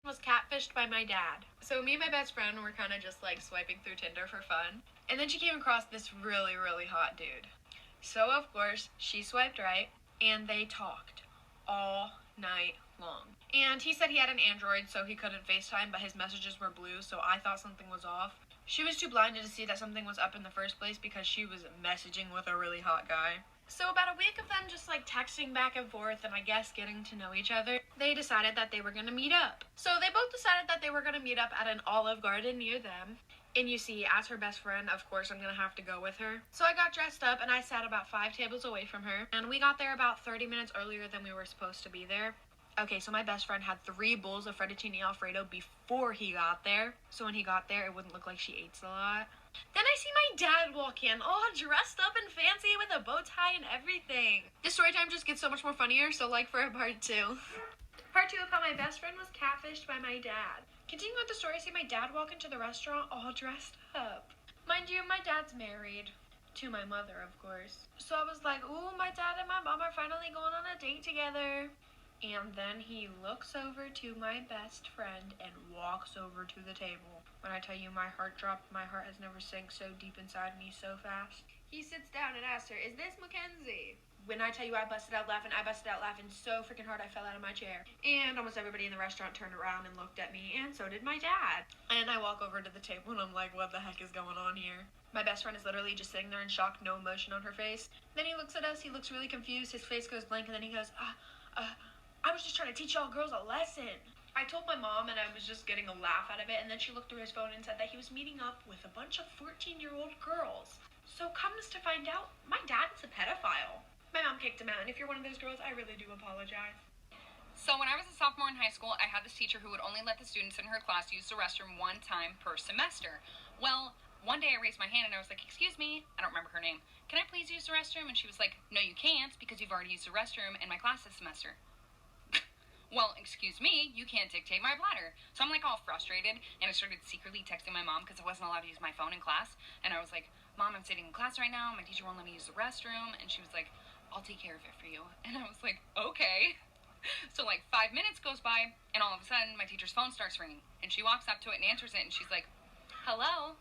was catfished by my dad. So me and my best friend were kind of just like swiping through Tinder for fun. And then she came across this really, really hot dude. So of course, she swiped right and they talked all night long. And he said he had an Android so he couldn't FaceTime, but his messages were blue, so I thought something was off. She was too blinded to see that something was up in the first place because she was messaging with a really hot guy. So about a week of them just like texting back and forth and I guess getting to know each other, they decided that they were gonna meet up. So they both decided that they were gonna meet up at an Olive Garden near them. And you see, as her best friend, of course I'm gonna have to go with her. So I got dressed up and I sat about 5 tables away from her. And we got there about 30 minutes earlier than we were supposed to be there. Okay, so my best friend had 3 bowls of fettuccine alfredo before he got there. So when he got there, it wouldn't look like she ate a lot. Then I see my dad walk in, all dressed up and fancy with a bow tie and everything. This story time just gets so much more funnier, so like for a part 2. Part 2 of how my best friend was catfished by my dad. Continuing with the story, I see my dad walk into the restaurant all dressed up. Mind you, my dad's married. To my mother, of course. So I was like, ooh, my dad and my mom are finally going on a date together. And then he looks over to my best friend and walks over to the table. When I tell you my heart dropped, my heart has never sank so deep inside me so fast. He sits down and asks her, is this Mackenzie? When I tell you I busted out laughing so freaking hard I fell out of my chair. And almost everybody in the restaurant turned around and looked at me, and so did my dad. And I walk over to the table and I'm like, what the heck is going on here? My best friend is literally just sitting there in shock, no emotion on her face. Then he looks at us, he looks really confused, his face goes blank, and then he goes, I was just trying to teach y'all girls a lesson. I told my mom and I was just getting a laugh out of it, and then she looked through his phone and said that he was meeting up with a bunch of 14-year-old girls. So comes to find out, my dad is a pedophile. My mom kicked him out, and if you're one of those girls, I really do apologize. So when I was a sophomore in high school, I had this teacher who would only let the students in her class use the restroom 1 time per semester. Well, one day I raised my hand and I was like, excuse me, I don't remember her name, can I please use the restroom? And she was like, no you can't because you've already used the restroom in my class this semester. Well, excuse me, you can't dictate my bladder. So I'm like all frustrated, and I started secretly texting my mom because I wasn't allowed to use my phone in class. And I was like, Mom, I'm sitting in class right now, my teacher won't let me use the restroom. And she was like, I'll take care of it for you. And I was like, okay. So like 5 minutes goes by, and all of a sudden my teacher's phone starts ringing. And she walks up to it and answers it, and she's like, hello?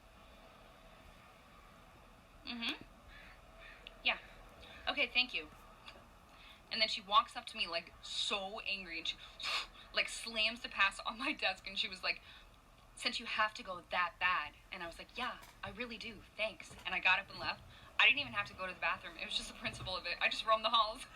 Yeah. Okay, thank you. And then she walks up to me like so angry, and she like slams the pass on my desk, and she was like, since you have to go that bad. And I was like, yeah, I really do, thanks. And I got up and left. I didn't even have to go to the bathroom. It was just the principle of it. I just roamed the halls.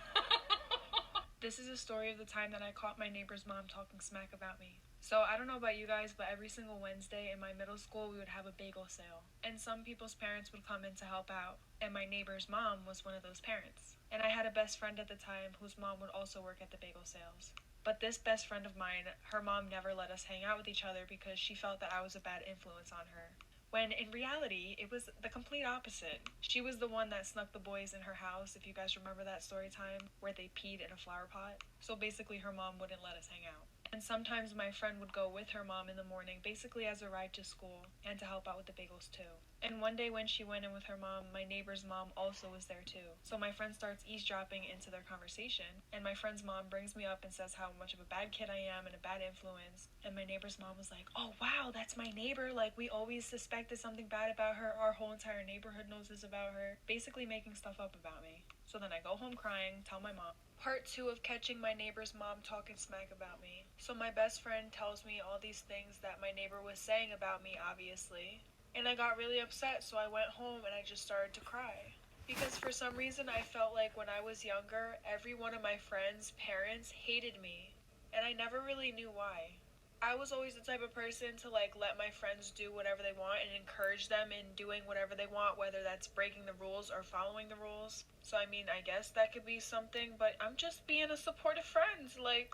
This is a story of the time that I caught my neighbor's mom talking smack about me. So I don't know about you guys, but every single Wednesday in my middle school we would have a bagel sale. And some people's parents would come in to help out. And my neighbor's mom was one of those parents. And I had a best friend at the time whose mom would also work at the bagel sales. But this best friend of mine, her mom never let us hang out with each other because she felt that I was a bad influence on her. When in reality, it was the complete opposite. She was the one that snuck the boys in her house, if you guys remember that story time, where they peed in a flower pot. So basically her mom wouldn't let us hang out. And sometimes my friend would go with her mom in the morning, basically as a ride to school, and to help out with the bagels too. And one day when she went in with her mom, my neighbor's mom also was there too. So my friend starts eavesdropping into their conversation, and my friend's mom brings me up and says how much of a bad kid I am and a bad influence. And my neighbor's mom was like, oh wow, that's my neighbor, like we always suspected something bad about her, our whole entire neighborhood knows this about her, basically making stuff up about me. So then I go home crying, tell my mom. Part 2 of catching my neighbor's mom talking smack about me. So my best friend tells me all these things that my neighbor was saying about me, obviously. And I got really upset, so I went home and I just started to cry. Because for some reason I felt like when I was younger, every one of my friends' parents hated me. And I never really knew why. I was always the type of person to like let my friends do whatever they want and encourage them in doing whatever they want, whether that's breaking the rules or following the rules. So I mean, I guess that could be something, but I'm just being a supportive friend, like,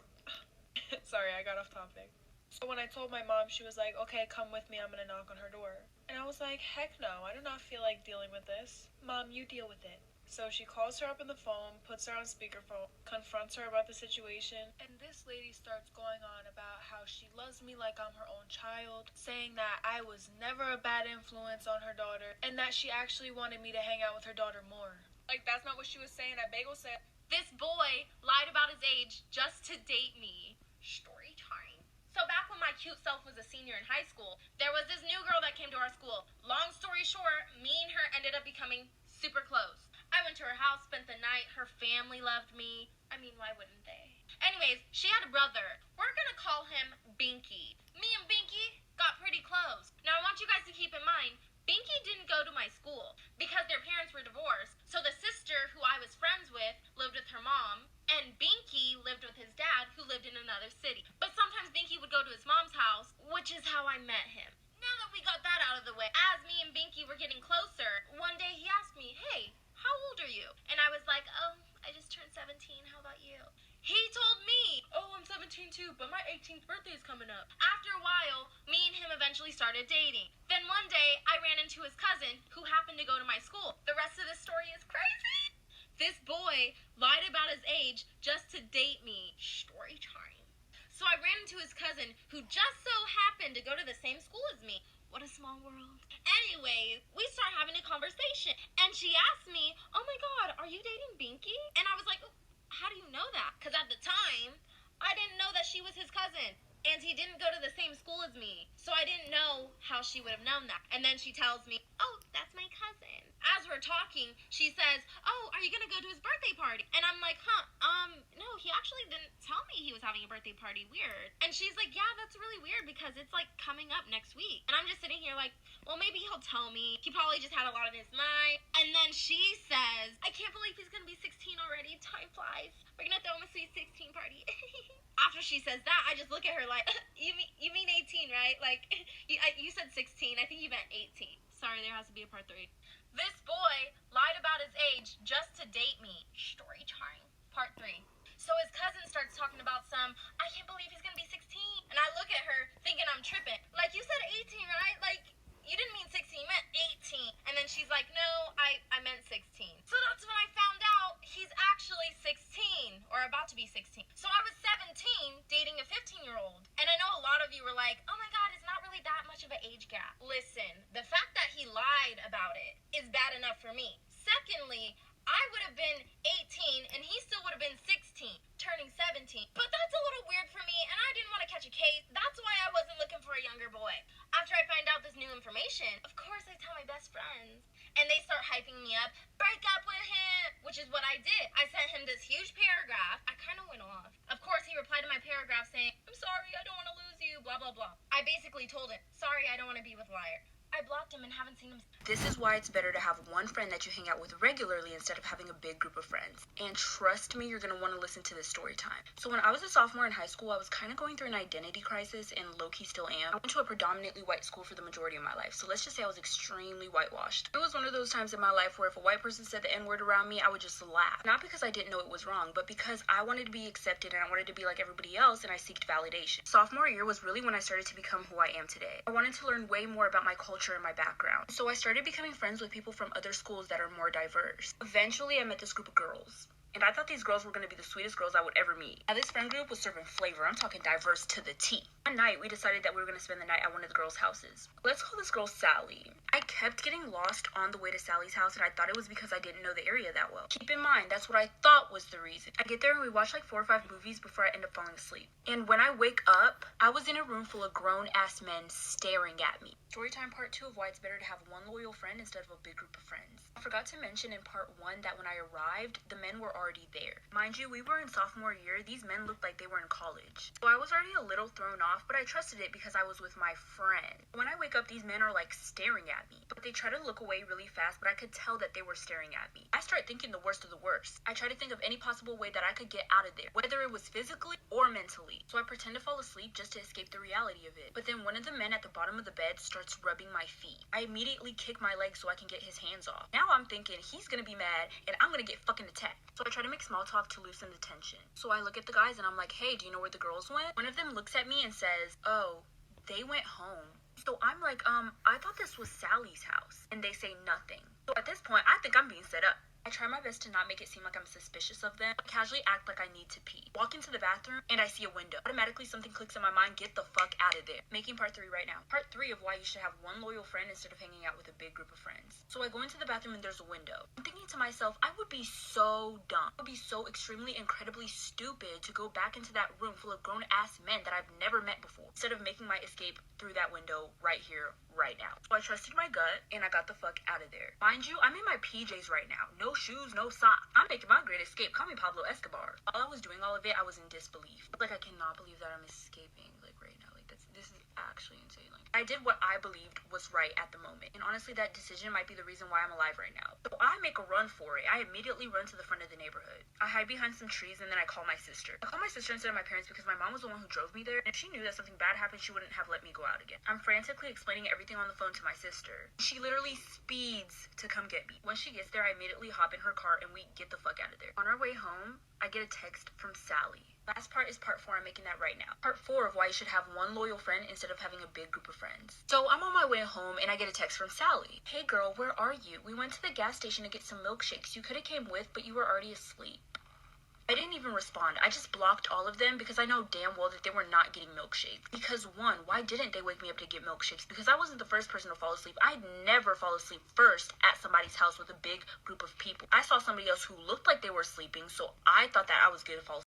sorry, I got off topic. So when I told my mom, she was like, okay, come with me, I'm gonna knock on her door. And I was like, heck no, I do not feel like dealing with this. Mom, you deal with it. So she calls her up on the phone, puts her on speakerphone, confronts her about the situation, and this lady starts going on about how she loves me like I'm her own child, saying that I was never a bad influence on her daughter, and that she actually wanted me to hang out with her daughter more. Like, that's not what she was saying at Bagel said. This boy lied about his age just to date me. Story time. So back when my cute self was a senior in high school, there was this new girl that came to our school. Long story short, me and her ended up becoming super close. I went to her house, spent the night. Her family loved me. I mean, why wouldn't they? Anyways, she had a brother. We're gonna call him Binky. Me and Binky got pretty close. Now I want you guys to keep in mind, Binky didn't go to my school because their parents were divorced. So the sister who I was friends with lived with her mom, and Binky lived with his dad who lived in another city. But sometimes Binky would go to his mom's house, which is how I met him. Now that we got that out of the way, as me and Binky were getting closer, one day he asked me, "Hey, how old are you?" And I was like, "Oh, I just turned 17. How about you?" He told me, "Oh, I'm 17 too, but my 18th birthday is coming up." After a while, me and him eventually started dating. Then one day, I ran into his cousin who happened to go to my school. The rest of this story is crazy. This boy lied about his age just to date me. Story time. So I ran into his cousin who just so happened to go to the same school as me. What a small world. Anyway, we start having a conversation, and she asked me, "Oh my god, are you dating Binky?" And I was like, "How do you know that?" Because at the time, I didn't know that she was his cousin. And he didn't go to the same school as me. So I didn't know how she would have known that. And then she tells me, "Oh, that's my cousin." As we're talking, she says, "Oh, are you going to go to his birthday party?" And I'm like, no, he actually didn't tell me he was having a birthday party. Weird. And she's like, "Yeah, that's really weird because it's like coming up next week." And I'm just sitting here like, well, maybe he'll tell me. He probably just had a lot on his mind. And then she says, "I can't believe he's going to be 16 already. Time flies. We're going to throw him a sweet 16 party." After she says that, I just look at her like, you mean 18, right? Like, you said 16. I think you meant 18. Sorry, there has to be a part 3. This boy lied about his age just to date me. Story time. Part 3. So his cousin starts talking about "I can't believe he's going to be 16. And I look at her thinking I'm tripping. Like, you said 18, right? Like, you didn't mean 16, you meant 18. And then she's like, "No, I meant 16. So that's when I found out he's actually 16, or about to be 16. So I was 17 dating a 15-year-old. And I know a lot of you were like, "Oh my god, it's not really that much of an age gap." Listen, the fact that he lied about it is bad enough for me. Secondly, I would have been 18 and he still would have been 16, turning 17. But that's a little weird for me, and I didn't want to catch a case. That's why I wasn't looking for a younger boy. After I find out this new information, of course I tell my best friends. And they start hyping me up. "Break up with him," which is what I did. I sent him this huge paragraph. I kind of went off. Of course, he replied to my paragraph saying, "I'm sorry, I don't want to lose you, blah, blah, blah." I basically told him, "Sorry, I don't want to be with a liar." I blocked him and haven't seen him. This is why it's better to have one friend that you hang out with regularly instead of having a big group of friends. And trust me, you're going to want to listen to this story time. So when I was a sophomore in high school, I was kind of going through an identity crisis, and low-key still am. I went to a predominantly white school for the majority of my life, so let's just say I was extremely whitewashed. It was one of those times in my life where if a white person said the N-word around me, I would just laugh. Not because I didn't know it was wrong, but because I wanted to be accepted and I wanted to be like everybody else, and I seeked validation. Sophomore year was really when I started to become who I am today. I wanted to learn way more about my culture and my background. So I started becoming friends with people from other schools that are more diverse. Eventually, I met this group of girls. And I thought these girls were going to be the sweetest girls I would ever meet. Now, this friend group was serving flavor. I'm talking diverse to the T. One night, we decided that we were going to spend the night at one of the girls' houses. Let's call this girl Sally. I kept getting lost on the way to Sally's house, and I thought it was because I didn't know the area that well. Keep in mind, that's what I thought was the reason. I get there and we watch like 4 or 5 movies before I end up falling asleep. And when I wake up, I was in a room full of grown-ass men staring at me. Storytime part 2 of why it's better to have one loyal friend instead of a big group of friends. I forgot to mention in part 1 that when I arrived, the men were already there. Mind you, we were in sophomore year. These men looked like they were in college. So I was already a little thrown off, but I trusted it because I was with my friend. When I wake up, these men are like staring at me. But they try to look away really fast, but I could tell that they were staring at me. I start thinking the worst of the worst. I try to think of any possible way that I could get out of there, whether it was physically or mentally. So I pretend to fall asleep just to escape the reality of it. But then one of the men at the bottom of the bed starts rubbing my feet. I immediately kick my leg so I can get his hands off. Now I'm thinking he's gonna be mad and I'm gonna get fucking attacked. So I try to make small talk to loosen the tension. So I look at the guys and I'm like, "Hey, do you know where the girls went?" One of them looks at me and says, "Oh, they went home." So I'm like, I thought this was Sally's house. And they say nothing. So at this point, I think I'm being set up. I try my best to not make it seem like I'm suspicious of them, but casually act like I need to pee. Walk into the bathroom and I see a window. Automatically something clicks in my mind, get the fuck out of there. Making part 3 right now. Part 3 of why you should have one loyal friend instead of hanging out with a big group of friends. So I go into the bathroom and there's a window. I'm thinking to myself, I would be so dumb. I would be so extremely incredibly stupid to go back into that room full of grown ass men that I've never met before, instead of making my escape through that window right here, right now. So I trusted my gut and I got the fuck out of there. Mind you, I'm in my PJs right now. No shoes, no socks. I'm making my great escape. Call me Pablo Escobar. While I was doing all of it, I was in disbelief. Like, I cannot believe that I'm escaping, like, right now. Like, this is actually insane. Like, I did what I believed was right at the moment. And honestly, that decision might be the reason why I'm alive right now. So I make a run for it. I immediately run to the front of the neighborhood. I hide behind some trees and then I call my sister. I call my sister instead of my parents because my mom was the one who drove me there. And if she knew that something bad happened, she wouldn't have let me go out again. I'm frantically explaining everything on the phone to my sister. She literally speeds to come get me. When she gets there, I immediately hop in her car and we get the fuck out of there. On our way home, I get a text from Sally. Last part is part 4. I'm making that right now. Part 4 of why you should have one loyal friend instead of having a big group of friends. So I'm on my way home and I get a text from Sally. Hey girl, where are you? We went to the gas station to get some milkshakes. You could have came with, but you were already asleep. I didn't even respond. I just blocked all of them because I know damn well that they were not getting milkshakes. Because one, why didn't they wake me up to get milkshakes? Because I wasn't the first person to fall asleep. I'd never fall asleep first at somebody's house with a big group of people. I saw somebody else who looked like they were sleeping, so I thought that I was going to fall